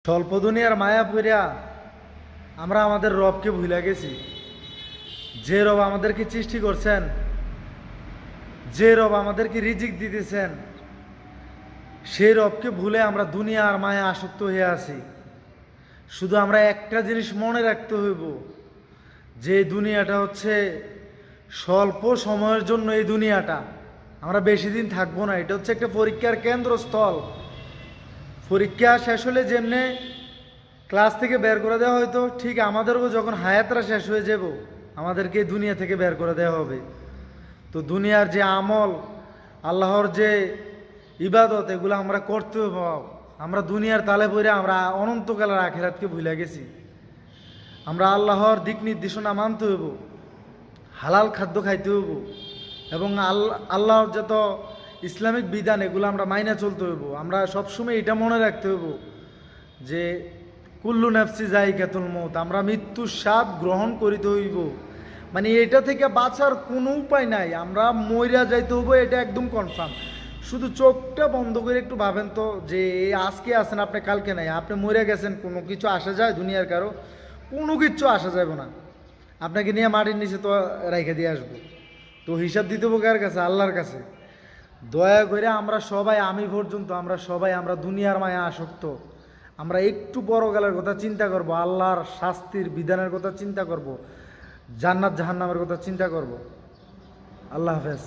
স্বল্প দুনিয়ার মায়া পইরা আমরা আমাদের রবকে ভুলে গেছি। যে রব আমাদেরকে সৃষ্টি করছেন, যে রব আমাদেরকে রিজিক দিতেছেন, সেই রবকে ভুলে আমরা দুনিয়ার মায়া আসক্ত হয়ে আছি। শুধু আমরা একটা জিনিস মনে রাখতে হইব, যে দুনিয়াটা হচ্ছে স্বল্প সময়ের জন্য। এই দুনিয়াটা আমরা বেশি দিন থাকবো না। এটা হচ্ছে একটা পরীক্ষার কেন্দ্রস্থল। পরীক্ষা শেষ হলে যেমনে ক্লাস থেকে বের করে দেওয়া হয়তো, ঠিক আমাদেরও যখন হায়াতরা শেষ হয়ে যাব আমাদেরকে দুনিয়া থেকে বের করে দেওয়া হবে। তো দুনিয়ার যে আমল, আল্লাহর যে ইবাদত, এগুলো আমরা করতে হবে। আমরা দুনিয়ার তালে পড়ে আমরা অনন্তকালের আখিরাতকে ভুলে গেছি। আমরা আল্লাহর দিক নির্দেশনা মানতে হইব, হালাল খাদ্য খাইতে হইব, এবং আল্লাহর যত ইসলামিক বিধান এগুলো আমরা মাইনা চলতে হইব। আমরা সবসময় এটা মনে রাখতে হইব যে কুল্লু নাফসি যায়িকাতুল মউত, আমরা মৃত্যুর স্বাদ গ্রহণ করিতে হইব। মানে এটা থেকে বাঁচার কোনো উপায় নাই, আমরা মইরা যাইতে হইব, এটা একদম কনফার্ম। শুধু চোখটা বন্ধ করে একটু ভাবেন তো, যে আজকে আছেন আপনি, কালকে নাই। আপনি মরে গেছেন, কোনো কিছু আসা যায় দুনিয়ার কারো? কোনো কিছু আসা যাবে না। আপনাকে নিয়ে মাটির নিচে তো রেখে দিয়ে আসবো। তো হিসাব দিতে হবে কার কাছে? আল্লাহর কাছে। দয়া করে আমরা সবাই, আমি পর্যন্ত, আমরা দুনিয়ার মায়া আসক্ত। আমরা একটু পরকালের কথা চিন্তা করব, আল্লাহর শাস্তির বিধানের কথা চিন্তা করব, জান্নাত জাহান্নামের কথা চিন্তা করব। আল্লাহ হাফেজ।